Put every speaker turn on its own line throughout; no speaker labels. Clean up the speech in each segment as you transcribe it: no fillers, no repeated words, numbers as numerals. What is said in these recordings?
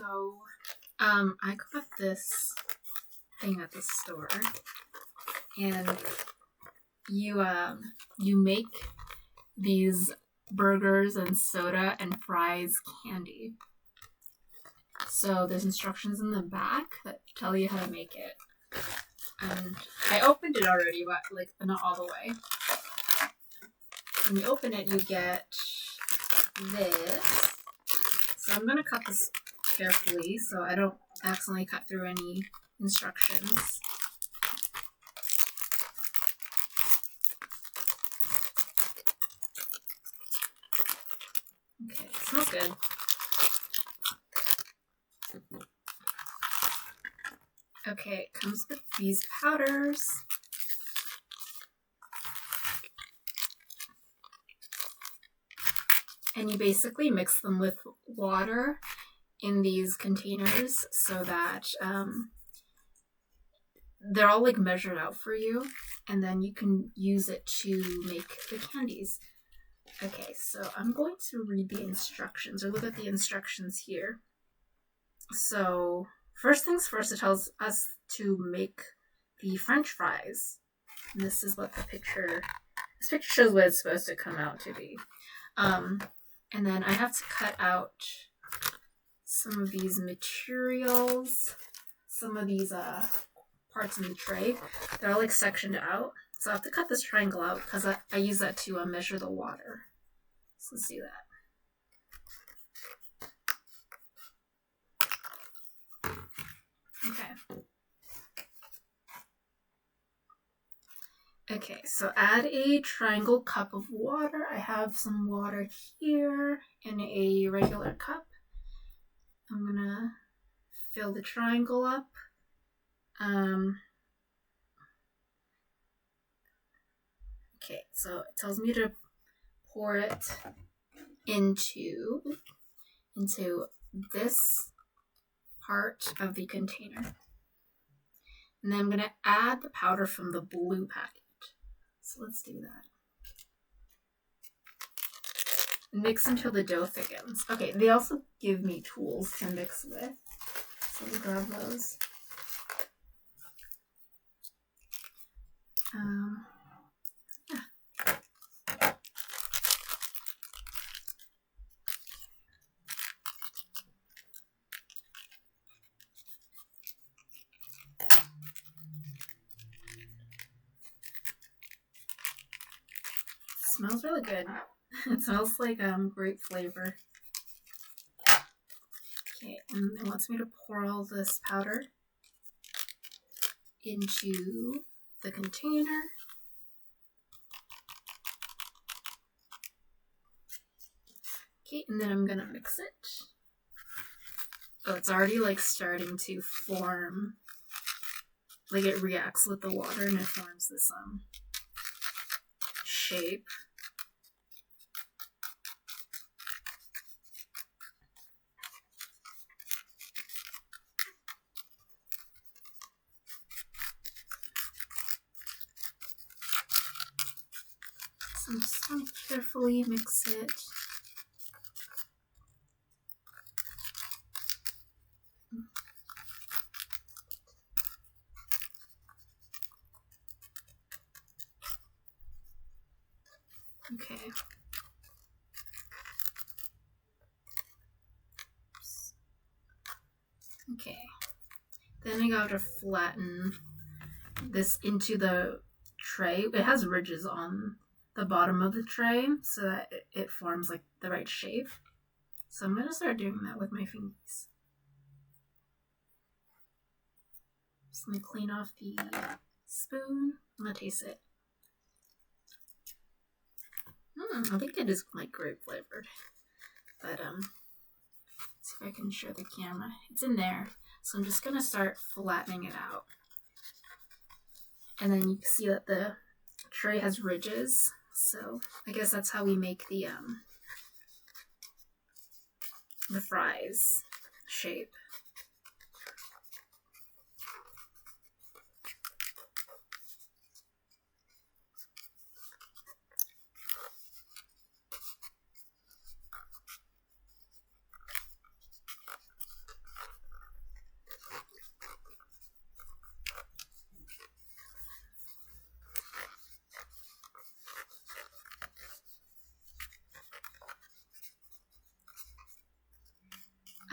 So, I got this thing at the store, and you make these burgers and soda and fries candy. So there's instructions in the back that tell you how to make it. And I opened it already, but not all the way. When you open it, you get this. So I'm gonna cut this carefully so I don't accidentally cut through any instructions. Okay, it smells good. Okay, it comes with these powders. And you basically mix them with water in these containers so that they're all measured out for you, and then you can use it to make the candies. Okay, so I'm going to read the instructions, or look at the instructions here. So first things first, it tells us to make the French fries. And this is what this picture shows what it's supposed to come out to be. And then I have to cut out some of these materials, some of these parts in the tray. They're all sectioned out. So I have to cut this triangle out because I use that to measure the water. So let's do that. Okay. Okay, so add a triangle cup of water. I have some water here in a regular cup. I'm gonna fill the triangle up. Okay, so it tells me to pour it into this part of the container. And then I'm gonna add the powder from the blue packet. So let's do that. Mix until the dough thickens. Okay, they also give me tools to mix with. So we'll grab those. Smells really good. It smells like grape flavor. Okay, and it wants me to pour all this powder into the container. Okay, and then I'm gonna mix it. Oh, it's already starting to form. It reacts with the water and it forms this shape. So I'm just going to carefully mix it. Okay. Oops. Okay. Then I got to flatten this into the tray. It has ridges on the bottom of the tray so that it forms the right shape. So I'm gonna start doing that with my fingers. Just let me clean off the spoon. I'm gonna taste it. I think it is grape flavored. But see if I can show the camera. It's in there. So I'm just gonna start flattening it out. And then you can see that the tray has ridges. So I guess that's how we make the fries shape.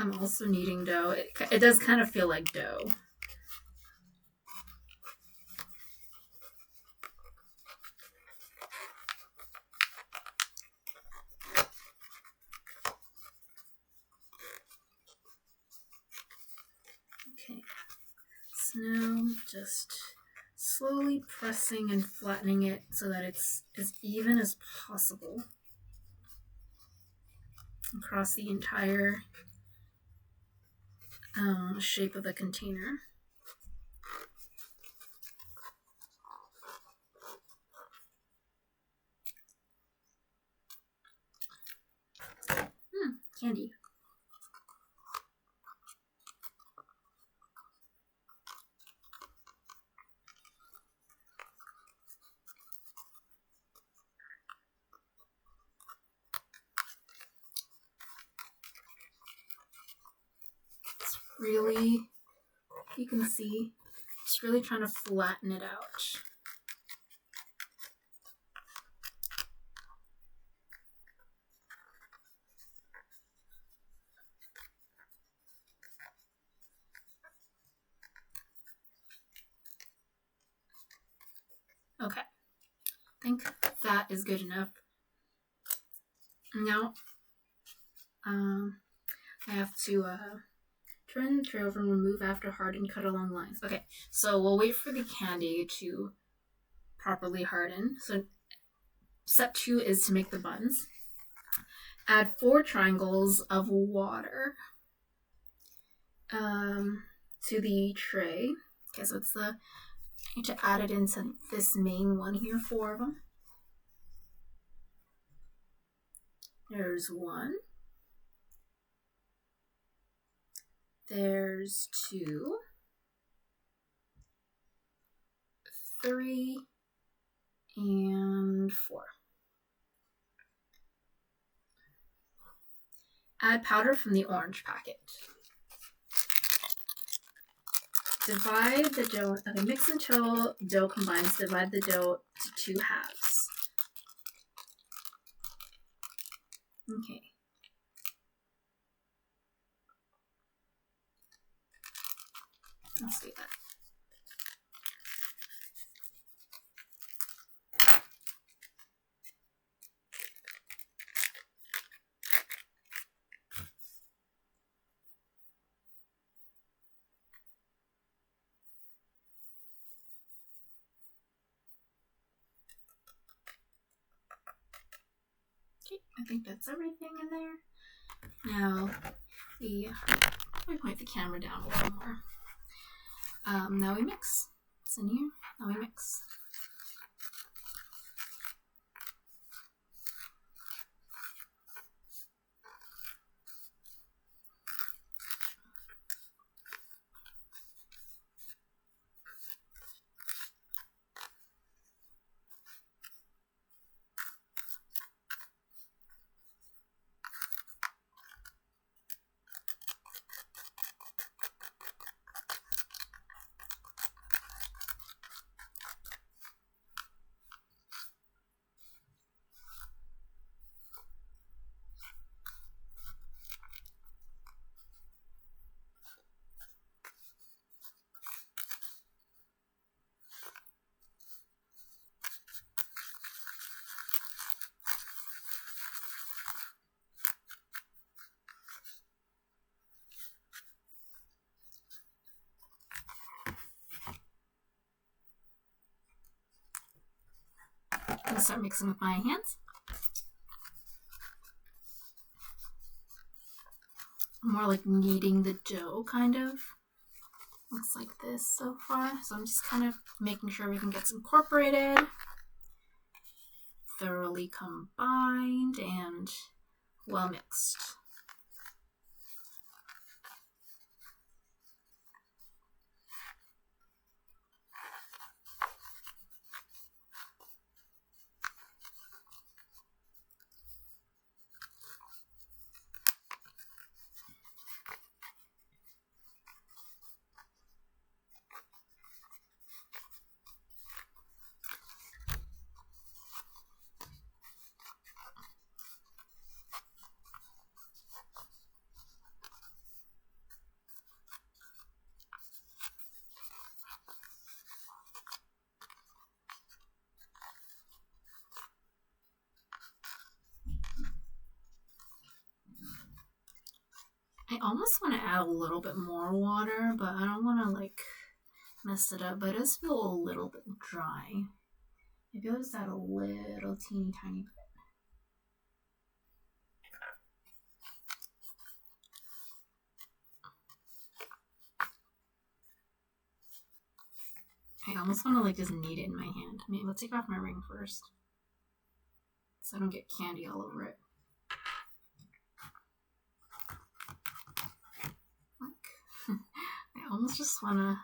I'm also kneading dough. It does kind of feel like dough. Okay, so now just slowly pressing and flattening it so that it's as even as possible across the entire shape of the container. Candy. It's really, you can see, just really trying to flatten it out. Okay, I think that is good enough. Now, I have to turn the tray over and remove after hardened, cut along lines. Okay, so we'll wait for the candy to properly harden. So step 2 is to make the buns. Add 4 triangles of water to the tray. Okay, so it's I need to add it into this main one here, 4 of them. There's 1. There's 2. 3. And 4. Add powder from the orange packet. Divide the dough. Okay, mix until dough combines. Divide the dough to 2 halves. Okay. Let's do that. Okay, I think that's everything in there. Now, let me point the camera down a little more. Now we mix. It's in here. Now we mix. I'm gonna start mixing with my hands. More like kneading the dough, kind of. Looks like this so far. So I'm just kind of making sure everything gets incorporated, thoroughly combined, and well mixed. I almost want to add a little bit more water, but I don't want to like mess it up. But it does feel a little bit dry. Maybe I'll just add a little teeny tiny bit. I almost want to like just knead it in my hand. Maybe let's take off my ring first, so I don't get candy all over it. I almost just wanna.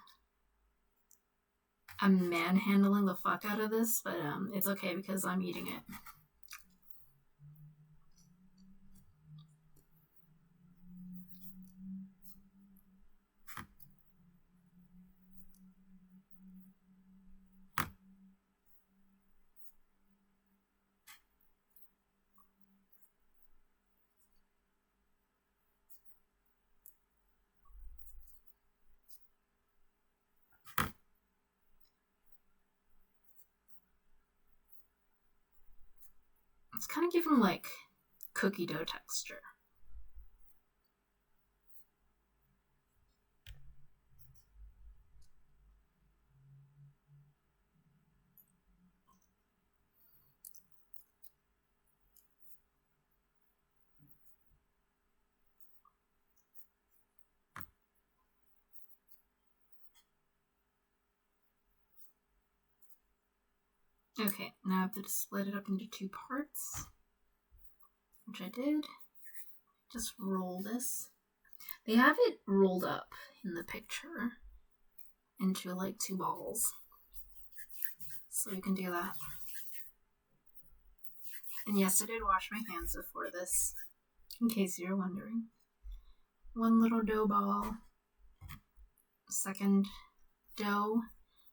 I'm manhandling the fuck out of this, but it's okay because I'm eating it. It's kind of giving like cookie dough texture. Okay, now I have to split it up into 2 parts, which I did. Just roll this. They have it rolled up in the picture into like 2 balls. So you can do that. And yes, I did wash my hands before this, in case you're wondering. 1 little dough ball. Second dough,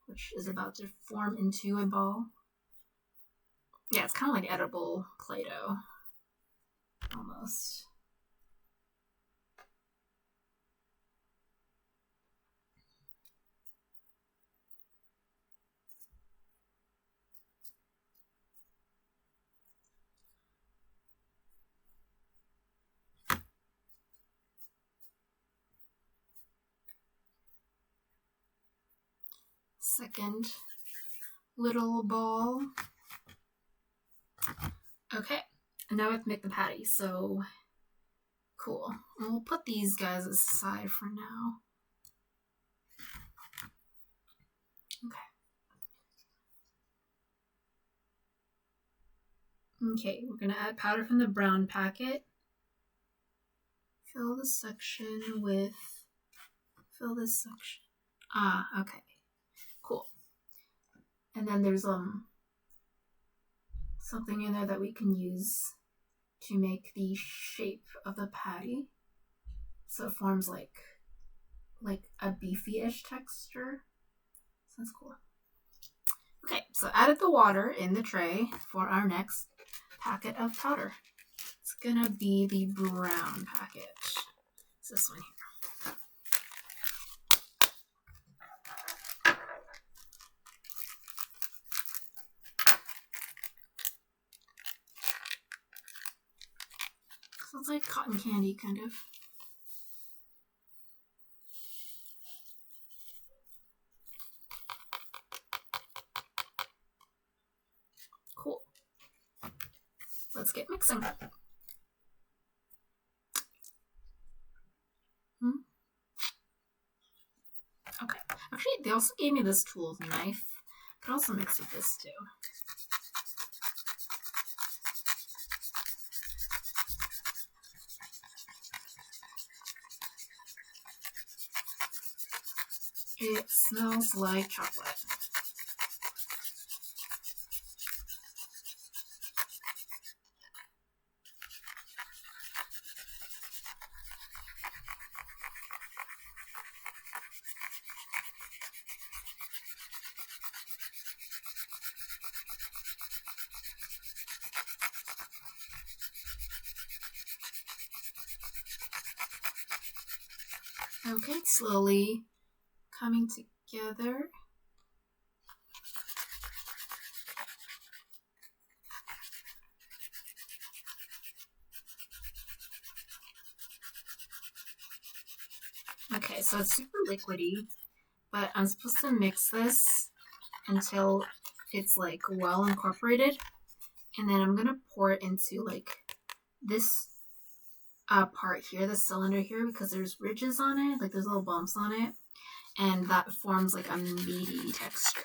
which is about to form into a ball. Yeah, it's kind of like edible Play-Doh. Almost. Second little ball. Okay, and now I have to make the patty, so cool. And we'll put these guys aside for now. Okay, we're gonna add powder from the brown packet. Fill this section with, okay, cool. And then there's something in there that we can use to make the shape of the patty, so it forms like a beefy-ish texture. So that's cool. Okay, so added the water in the tray for our next packet of powder. It's gonna be the brown packet. It's this one here. So it's like cotton candy, kind of. Cool. Let's get mixing. Okay. Actually, they also gave me this tool, knife. I can also mix with this too. It smells like chocolate. Okay, slowly coming together. Okay, so it's super liquidy, but I'm supposed to mix this until it's like well incorporated, and then I'm gonna pour it into like this part here, the cylinder here, because there's ridges on it, like there's little bumps on it, and that forms like a meaty texture.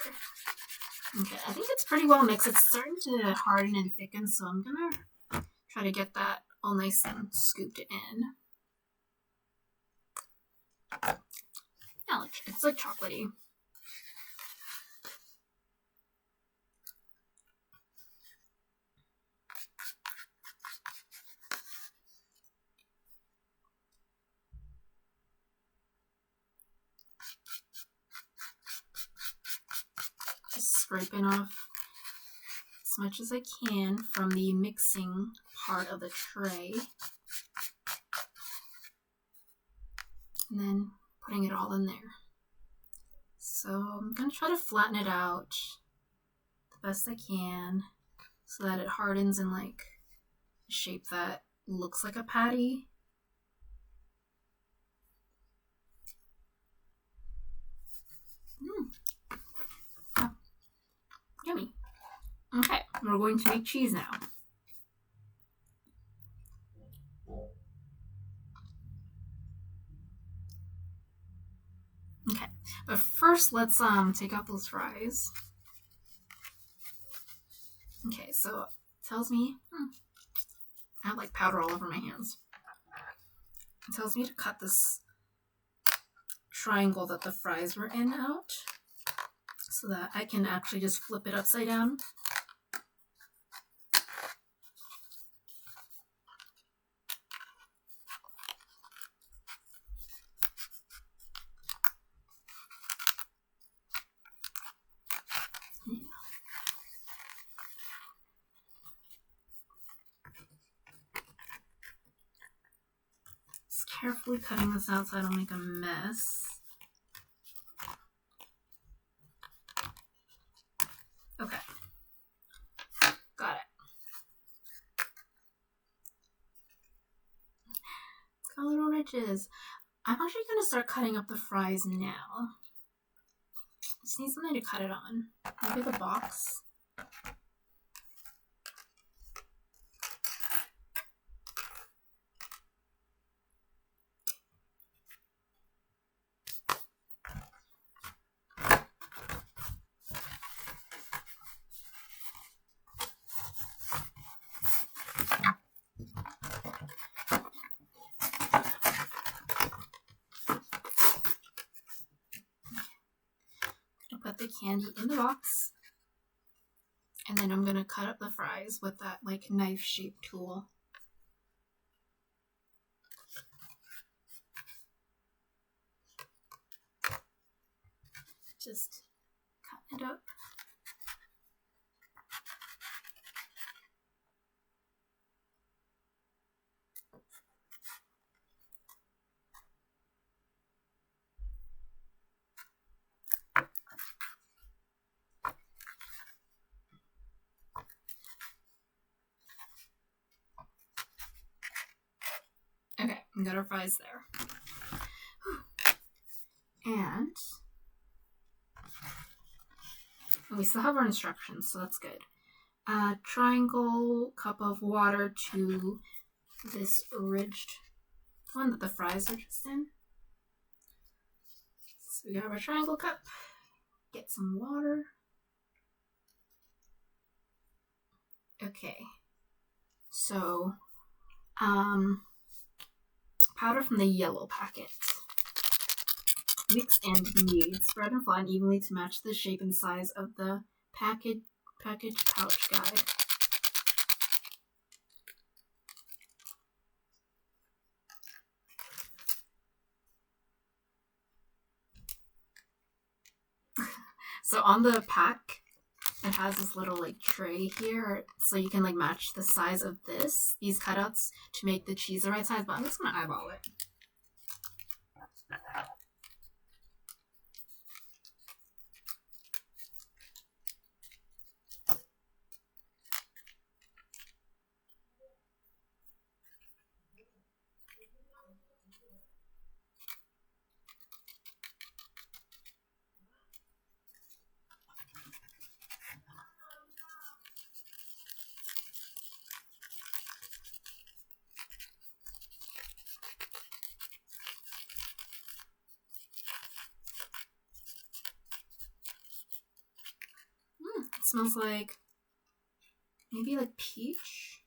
Okay, I think it's pretty well mixed. It's starting to harden and thicken, so I'm gonna try to get that all nice and scooped in. Yeah, it's like chocolatey. Just scraping off as much as I can from the mixing part of the tray. And then putting it all in there. So I'm going to try to flatten it out the best I can so that it hardens in like a shape that looks like a patty. Oh, yummy. Okay, we're going to make cheese now. Okay, but first let's take out those fries. Okay, so it tells me I have like powder all over my hands. It tells me to cut this triangle that the fries were in out so that I can actually just flip it upside down. Just carefully cutting this out so I don't make a mess. Okay. Got it. It's got little ridges. I'm actually going to start cutting up the fries now. Just need something to cut it on. Maybe the box. Put the candy in the box, and then I'm gonna cut up the fries with that like knife shaped tool. Just cut it up. Okay, we got our fries there. And we still have our instructions, so that's good. Triangle cup of water to this ridged one that the fries are just in. So we have our triangle cup. Get some water. Okay. So, powder from the yellow packet. Mix and knead. Spread and flatten evenly to match the shape and size of the package pouch guide. So on the pack, it has this little like tray here, so you can like match the size of these cutouts to make the cheese the right size, but I'm just gonna eyeball it. smells like maybe like peach.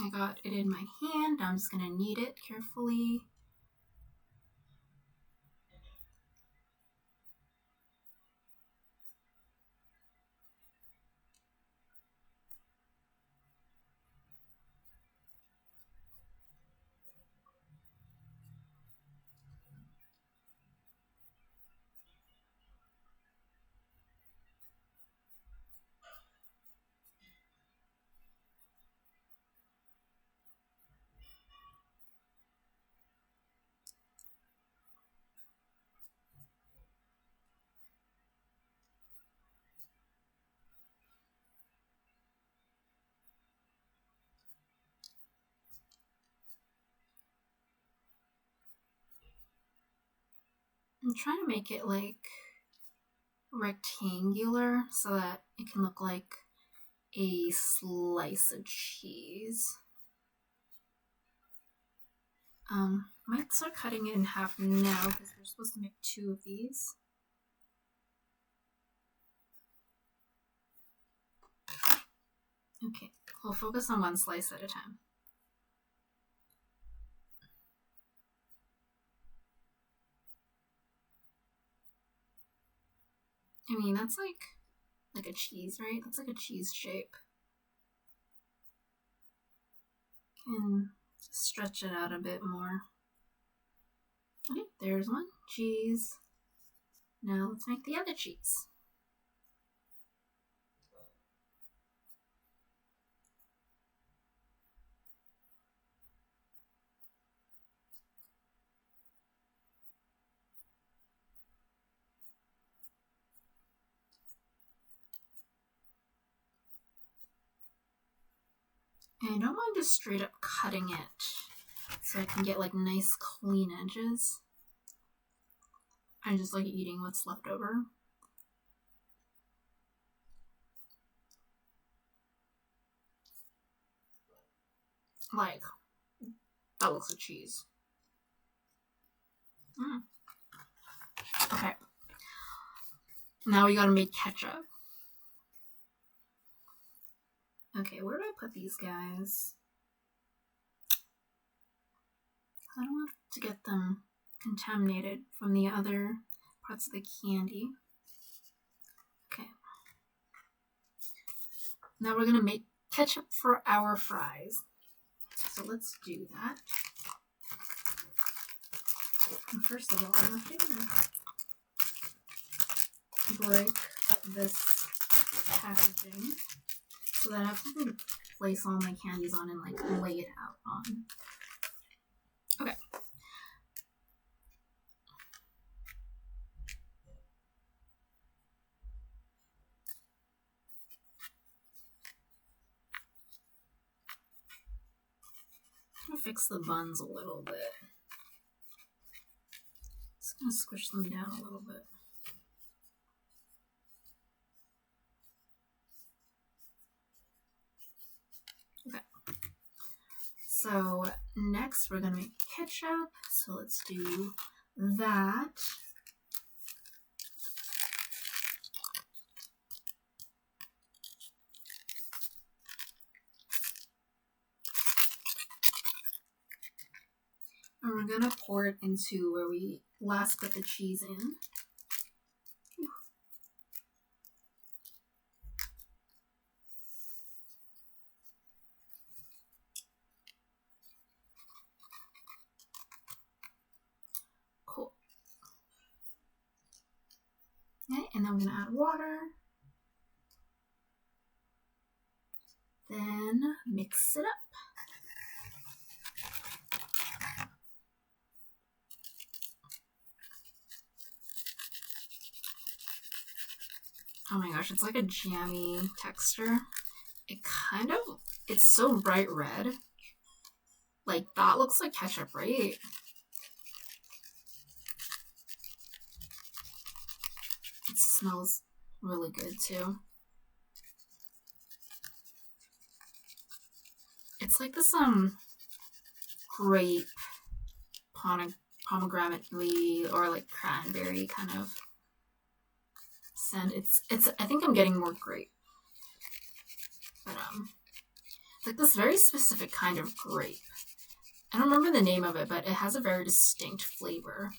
I got it in my hand. I'm just gonna knead it carefully. I'm trying to make it like rectangular so that it can look like a slice of cheese. Might start cutting it in half now because we're supposed to make 2 of these. Okay, we'll focus on 1 slice at a time. I mean, that's like a cheese, right? That's like a cheese shape. Can stretch it out a bit more. Okay, there's 1 cheese. Now let's make the other cheese. And I don't mind just straight up cutting it so I can get like nice clean edges. I just like eating what's left over. Like, that looks like cheese. Okay. Now we gotta make ketchup. Okay, where do I put these guys? I don't want to get them contaminated from the other parts of the candy. Okay. Now we're gonna make ketchup for our fries. So let's do that. And first of all, I'm actually gonna break up this packaging so that I have something to place all my candies on and like lay it out on. Okay. I'm gonna fix the buns a little bit. Just gonna squish them down a little bit. Okay. So next we're gonna make ketchup. So let's do that. And we're gonna pour it into where we last put the cheese in. Cool. Okay, and then we're gonna add water. Then mix it up. Oh my gosh, it's like a jammy texture. It's so bright red. Like, that looks like ketchup, right? It smells really good too. It's like this grape, pomegranate or like cranberry kind of scent. It's I think I'm getting more grape. But it's like this very specific kind of grape. I don't remember the name of it, but it has a very distinct flavor.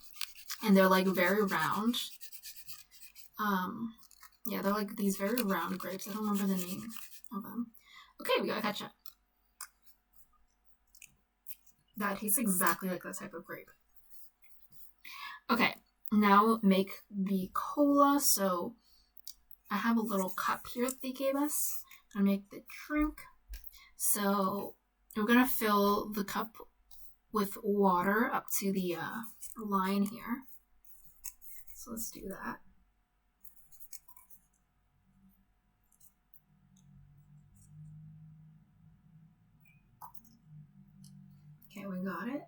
And they're like very round. Yeah, they're like these very round grapes. I don't remember the name of them. Okay, we got ketchup. That tastes exactly like that type of grape. Okay, now make the cola. So I have a little cup here that they gave us. I'm gonna make the drink. So we're gonna fill the cup with water up to the line here. So let's do that. Okay, we got it.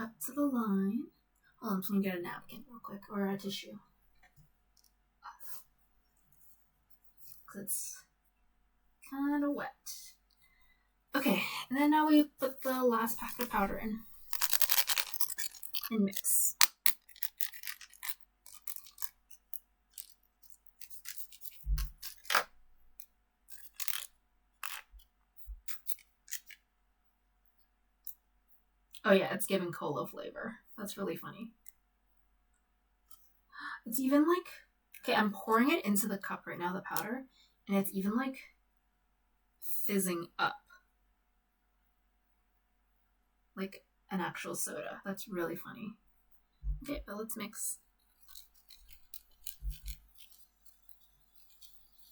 Up to the line. Hold on, I'm just gonna get a napkin real quick, or a tissue. Because it's kind of wet. Okay, and then now we put the last packet of powder in. And mix. Oh yeah, it's giving cola flavor. That's really funny. It's even like, okay, I'm pouring it into the cup right now, the powder, and it's even like fizzing up. Like an actual soda. That's really funny. Okay, but let's mix.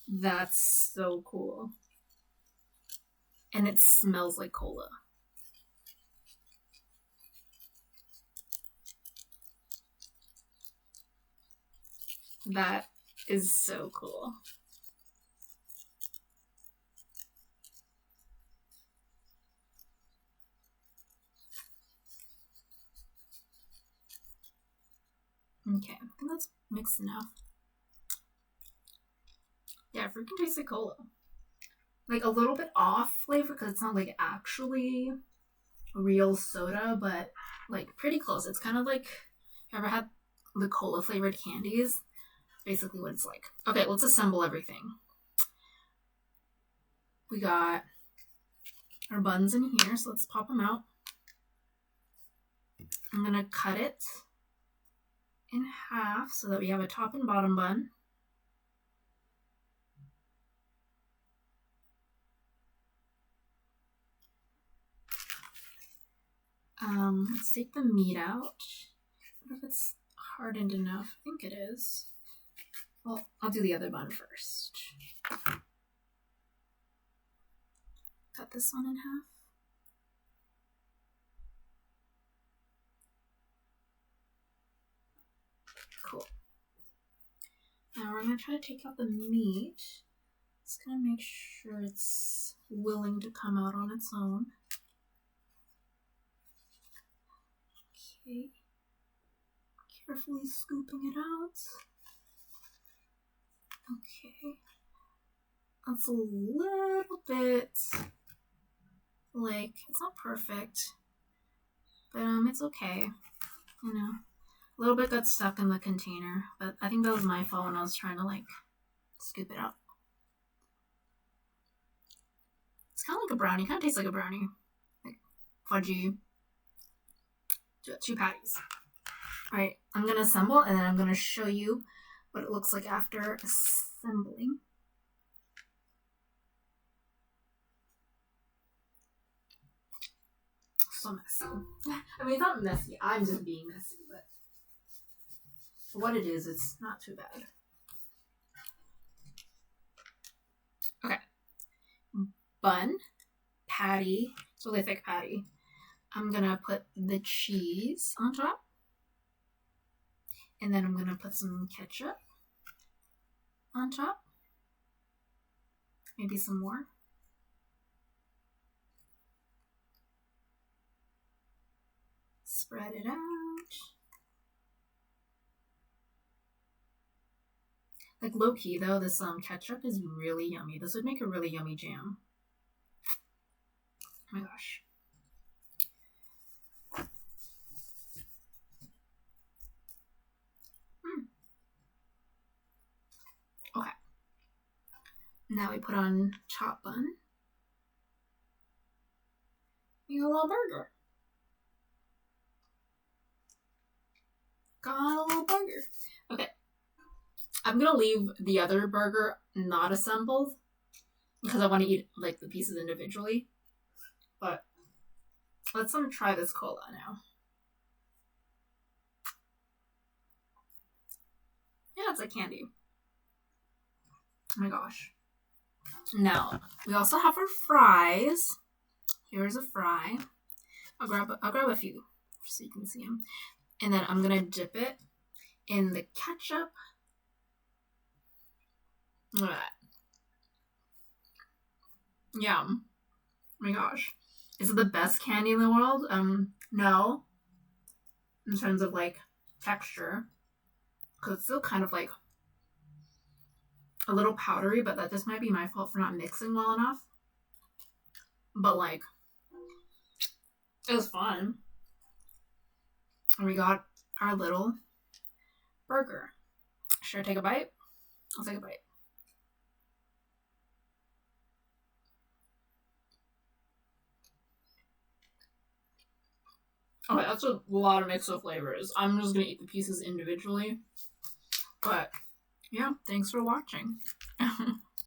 That's so cool. And it smells like cola. That is so cool. Okay, I think that's mixed enough. Yeah, freaking tastes like cola. Like a little bit off flavor because it's not like actually real soda, but like pretty close. It's kind of like, you ever had the cola flavored candies? Basically what it's like. Okay, let's assemble everything. We got our buns in here, so let's pop them out. I'm gonna cut it in half so that we have a top and bottom bun. Let's take the meat out. What if it's hardened enough? I think it is. Well, I'll do the other bun first. Cut this one in half. Cool. Now we're going to try to take out the meat. Just going to make sure it's willing to come out on its own. Okay. Carefully scooping it out. Okay. That's a little bit, like, it's not perfect, but it's okay. You know, a little bit got stuck in the container, but I think that was my fault when I was trying to like scoop it out. It's kind of like a brownie. Kind of tastes like a brownie, like fudgy. Two patties. All right, I'm gonna assemble, and then I'm gonna show you what it looks like after assembling. So messy. I mean, it's not messy. I'm just being messy, but for what it is, it's not too bad. Okay. Bun, patty, it's a really thick patty. I'm gonna put the cheese on top. And then I'm gonna put some ketchup. on top. Maybe some more. Spread it out. Like low-key though, this ketchup is really yummy. This would make a really yummy jam. Oh my gosh. Okay. Now we put on chop bun. You got a little burger. Got a little burger. Okay. I'm gonna leave the other burger not assembled because I want to eat like the pieces individually. But let's try this cola now. Yeah, it's like candy. Oh my gosh. Now we also have our fries. Here's a fry. I'll grab a few so you can see them. And then I'm gonna dip it in the ketchup. Look at that. Yum. Oh my gosh. Is it the best candy in the world? No. In terms of like texture. Because it's still kind of like a little powdery, but that just might be my fault for not mixing well enough. But like, it was fun. And we got our little burger. Should I take a bite? I'll take a bite. Okay, that's a lot of mix of flavors. I'm just gonna eat the pieces individually. But yeah, thanks for watching.